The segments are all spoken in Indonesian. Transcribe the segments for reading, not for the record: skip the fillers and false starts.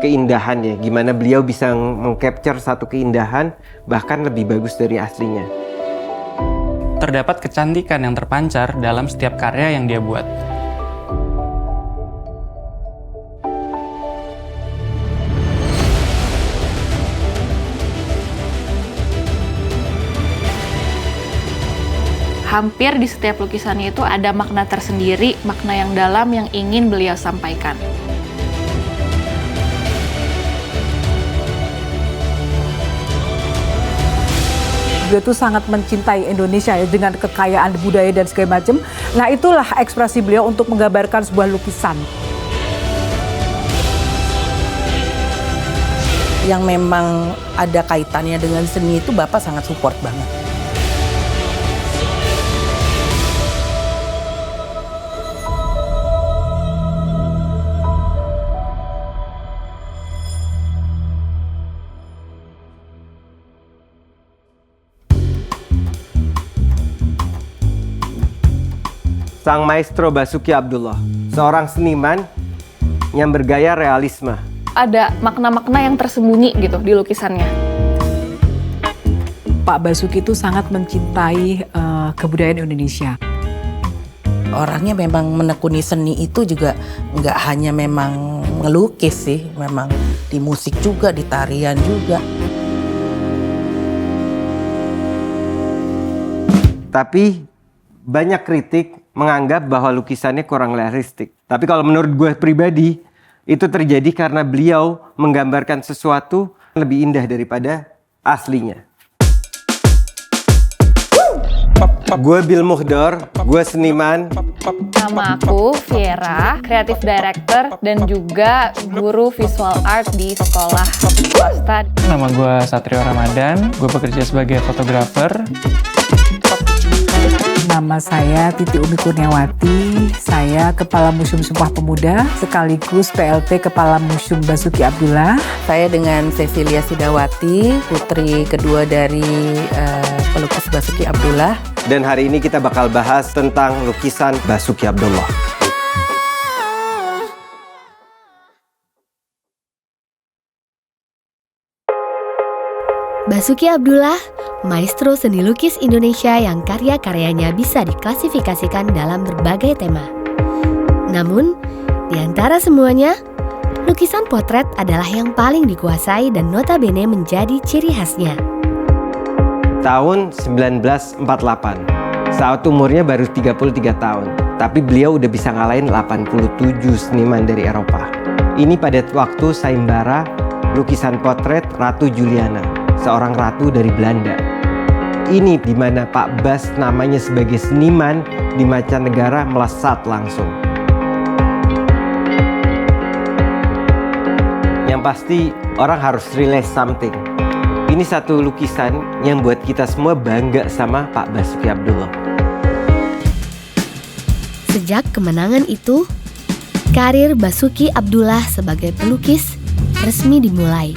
keindahannya, gimana beliau bisa meng-capture satu keindahan bahkan lebih bagus dari aslinya. Terdapat kecantikan yang terpancar dalam setiap karya yang dia buat. Hampir di setiap lukisannya itu ada makna tersendiri, makna yang dalam yang ingin beliau sampaikan. Beliau tuh sangat mencintai Indonesia ya, dengan kekayaan budaya dan segala macam. Nah, itulah ekspresi beliau untuk menggambarkan sebuah lukisan. Yang memang ada kaitannya dengan seni itu Bapak sangat support banget. Sang maestro Basuki Abdullah, seorang seniman yang bergaya realisme. Ada makna-makna yang tersembunyi gitu di lukisannya. Pak Basuki itu sangat mencintai kebudayaan Indonesia. Orangnya memang menekuni seni itu juga nggak hanya memang ngelukis sih, memang di musik juga, di tarian juga. Tapi banyak kritik menganggap bahwa lukisannya kurang realistik. Tapi kalau menurut gue pribadi, itu terjadi karena beliau menggambarkan sesuatu lebih indah daripada aslinya. Gue Bill Muhdor, gue seniman. Nama aku Viera, Creative Director dan juga guru visual art di sekolah swasta. Nama gue Satrio Ramadan, gue bekerja sebagai fotografer. Nama saya Titi Umi Kurniawati, saya Kepala Museum Sumpah Pemuda, sekaligus PLT Kepala Museum Basuki Abdullah. Saya dengan Cecilia Sidawati, putri kedua dari pelukis Basuki Abdullah. Dan hari ini kita bakal bahas tentang lukisan Basuki Abdullah. Basuki Abdullah, maestro seni lukis Indonesia yang karya-karyanya bisa diklasifikasikan dalam berbagai tema. Namun, di antara semuanya, lukisan potret adalah yang paling dikuasai dan notabene menjadi ciri khasnya. Tahun 1948, saat umurnya baru 33 tahun, tapi beliau udah bisa ngalahin 87 seniman dari Eropa. Ini pada waktu sayembara lukisan potret Ratu Juliana, seorang ratu dari Belanda. Ini di mana Pak Bas namanya sebagai seniman di mancanegara melesat langsung. Yang pasti orang harus realize something. Ini satu lukisan yang buat kita semua bangga sama Pak Basuki Abdullah. Sejak kemenangan itu, karir Basuki Abdullah sebagai pelukis resmi dimulai.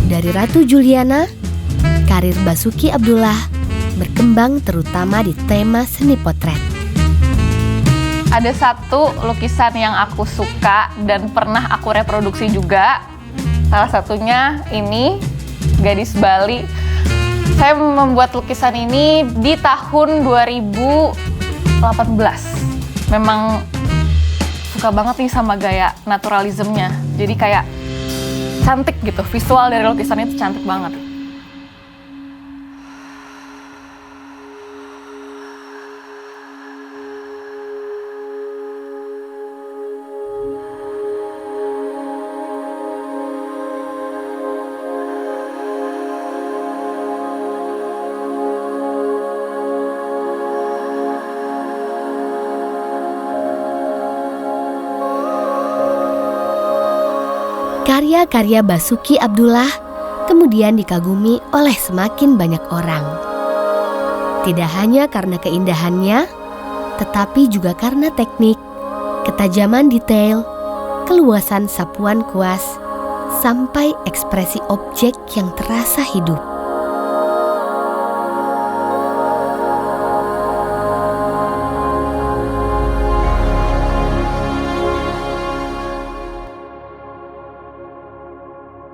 Dari Ratu Juliana, karir Basuki Abdullah berkembang terutama di tema seni potret. Ada satu lukisan yang aku suka dan pernah aku reproduksi juga. Salah satunya ini, gadis Bali. Saya membuat lukisan ini di tahun 2018. Memang suka banget nih sama gaya naturalismnya. Jadi kayak cantik gitu, visual dari lukisan itu cantik banget. Karya-karya Basuki Abdullah kemudian dikagumi oleh semakin banyak orang. Tidak hanya karena keindahannya, tetapi juga karena teknik, ketajaman detail, keluasan sapuan kuas, sampai ekspresi objek yang terasa hidup.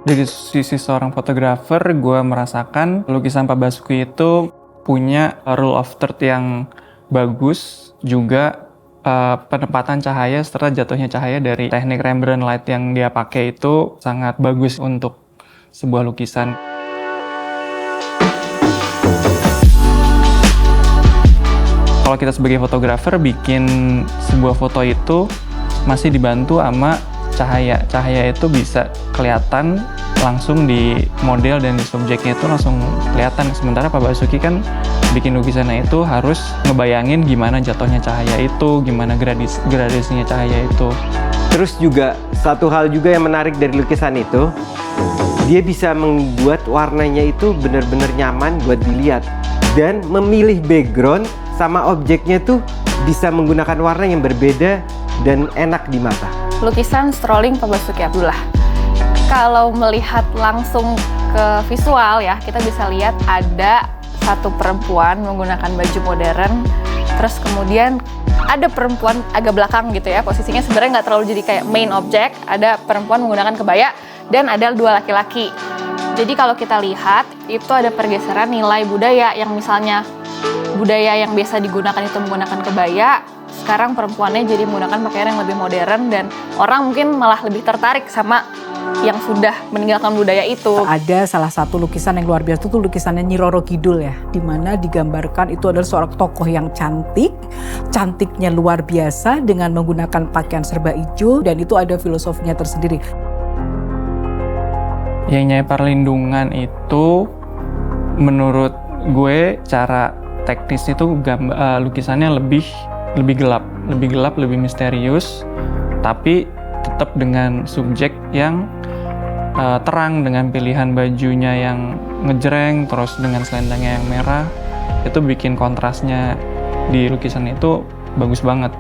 Dari sisi seorang fotografer, gue merasakan lukisan Pak Basuki itu punya rule of third yang bagus, juga penempatan cahaya serta jatuhnya cahaya dari teknik Rembrandt light yang dia pakai itu sangat bagus untuk sebuah lukisan. Kalau kita sebagai fotografer bikin sebuah foto itu masih dibantu sama cahaya. Cahaya itu bisa kelihatan langsung di model dan di subjeknya itu langsung kelihatan. Sementara Pak Basuki kan bikin lukisannya itu harus ngebayangin gimana jatuhnya cahaya itu, gimana gradasinya cahaya itu. Terus juga satu hal juga yang menarik dari lukisan itu, dia bisa membuat warnanya itu benar-benar nyaman buat dilihat. Dan memilih background sama objeknya tuh bisa menggunakan warna yang berbeda dan enak di mata. Lukisan Strolling Pak Basuki Abdullah. Kalau melihat langsung ke visual ya, kita bisa lihat ada satu perempuan menggunakan baju modern, terus kemudian ada perempuan agak belakang gitu ya, posisinya sebenarnya nggak terlalu jadi kayak main object, ada perempuan menggunakan kebaya, dan ada dua laki-laki. Jadi kalau kita lihat, itu ada pergeseran nilai budaya yang misalnya budaya yang biasa digunakan itu menggunakan kebaya, sekarang perempuannya jadi menggunakan pakaian yang lebih modern, dan orang mungkin malah lebih tertarik sama yang sudah meninggalkan budaya itu. Ada salah satu lukisan yang luar biasa itu lukisannya Nyi Roro Kidul ya, di mana digambarkan itu adalah seorang tokoh yang cantik, cantiknya luar biasa dengan menggunakan pakaian serba hijau, dan itu ada filosofinya tersendiri. Yang Nyai Perlindungan itu menurut gue cara teknis itu lukisannya lebih gelap, lebih misterius, tapi tetap dengan subjek yang terang, dengan pilihan bajunya yang ngejreng, terus dengan selendangnya yang merah, itu bikin kontrasnya di lukisan itu bagus banget.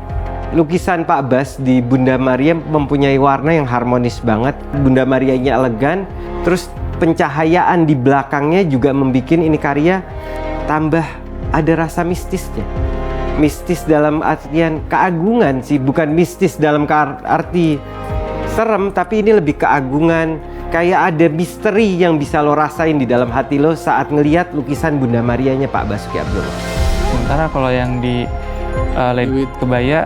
Lukisan Pak Bas di Bunda Maria mempunyai warna yang harmonis banget. Bunda Marianya elegan, terus pencahayaan di belakangnya juga membuat ini karya tambah ada rasa mistisnya. Mistis dalam artian keagungan sih, bukan mistis dalam arti serem, tapi ini lebih keagungan. Kayak ada misteri yang bisa lo rasain di dalam hati lo saat ngelihat lukisan Bunda Marianya Pak Basuki Abdullah. Sementara kalau yang di Lady Kebaya,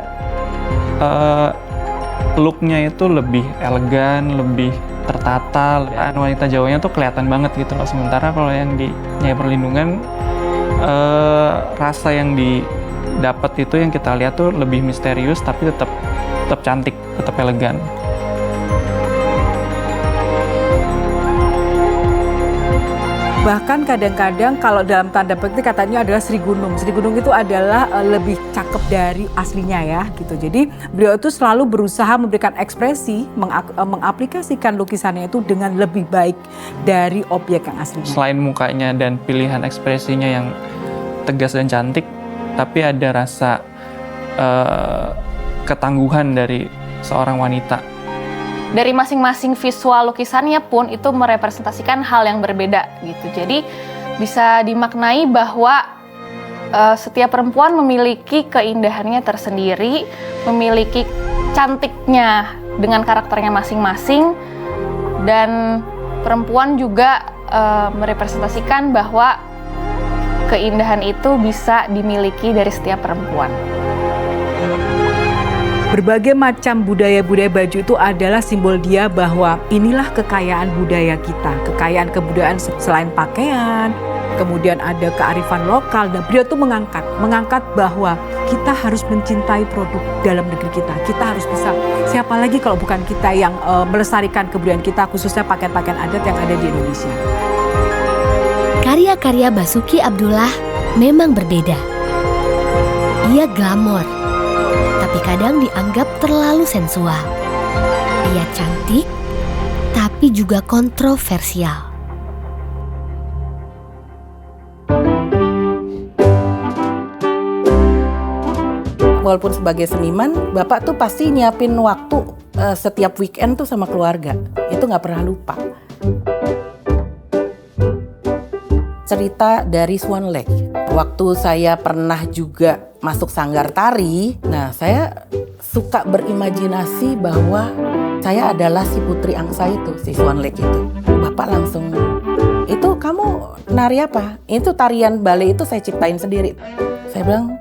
looknya itu lebih elegan, lebih tertata. Wanita Jawanya tuh kelihatan banget gitu loh. Sementara kalau yang di Nyai Perlindungan, rasa yang didapat itu yang kita lihat tuh lebih misterius, tapi tetap cantik, tetap elegan. Bahkan kadang-kadang kalau dalam tanda petik katanya adalah Sri Gunung. Sri Gunung itu adalah lebih cakep dari aslinya ya gitu. Jadi beliau itu selalu berusaha memberikan ekspresi, mengaplikasikan lukisannya itu dengan lebih baik dari objek yang aslinya. Selain mukanya dan pilihan ekspresinya yang tegas dan cantik, tapi ada rasa ketangguhan dari seorang wanita. Dari masing-masing visual lukisannya pun itu merepresentasikan hal yang berbeda gitu. Jadi bisa dimaknai bahwa setiap perempuan memiliki keindahannya tersendiri, memiliki cantiknya dengan karakternya masing-masing, dan perempuan juga merepresentasikan bahwa keindahan itu bisa dimiliki dari setiap perempuan. Berbagai macam budaya-budaya baju itu adalah simbol dia bahwa inilah kekayaan budaya kita. Kekayaan kebudayaan selain pakaian, kemudian ada kearifan lokal. Dan beliau itu mengangkat bahwa kita harus mencintai produk dalam negeri kita. Kita harus bisa, siapa lagi kalau bukan kita yang melestarikan kebudayaan kita, khususnya pakaian-pakaian adat yang ada di Indonesia. Karya-karya Basuki Abdullah memang berbeda. Ia glamor, tapi kadang dianggap terlalu sensual. Ia cantik, tapi juga kontroversial. Walaupun sebagai seniman, Bapak tuh pasti nyiapin waktu setiap weekend tuh sama keluarga. Itu nggak pernah lupa. Cerita dari Swan Lake. Waktu saya pernah juga masuk sanggar tari, nah saya suka berimajinasi bahwa saya adalah si putri angsa itu, si Swan Lake itu. Bapak langsung, itu kamu nari apa? Itu tarian ballet itu saya ciptain sendiri. Saya bilang,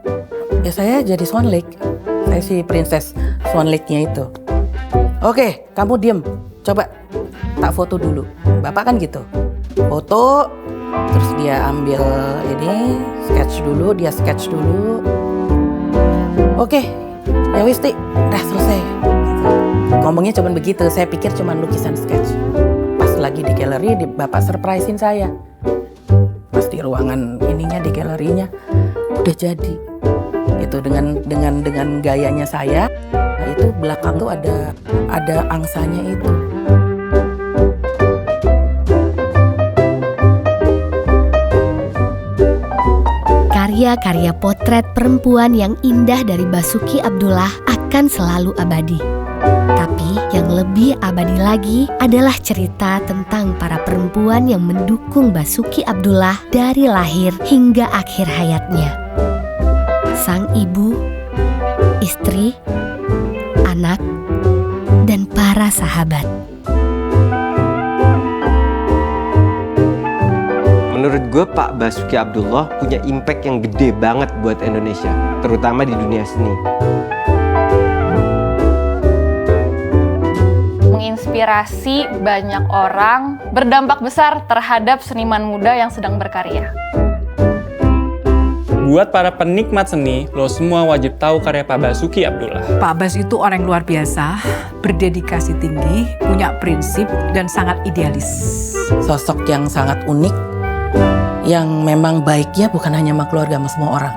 ya saya jadi Swan Lake. Saya si Princess Swan Lake-nya itu. Oke, kamu diem. Coba tak foto dulu. Bapak kan gitu. Foto, terus dia ambil ini, sketch dulu, dia sketch dulu. Oke, ya wis Ti, udah selesai. Ngomongnya cuma begitu, saya pikir cuma lukisan sketch. Pas lagi di galeri, Bapak surprisein saya. Pas di ruangan ininya, di galerinya, udah jadi. Itu dengan gayanya saya, nah itu belakang tuh ada angsanya itu. Karya-karya potret perempuan yang indah dari Basuki Abdullah akan selalu abadi. Tapi yang lebih abadi lagi adalah cerita tentang para perempuan yang mendukung Basuki Abdullah dari lahir hingga akhir hayatnya. Sang ibu, istri, anak, dan para sahabat. Menurut gue Pak Basuki Abdullah punya impact yang gede banget buat Indonesia, terutama di dunia seni. Menginspirasi banyak orang, berdampak besar terhadap seniman muda yang sedang berkarya. Buat para penikmat seni, lo semua wajib tahu karya Pak Basuki Abdullah. Pak Bas itu orang yang luar biasa, berdedikasi tinggi, punya prinsip, dan sangat idealis. Sosok yang sangat unik, yang memang baiknya bukan hanya sama keluarga, sama semua orang.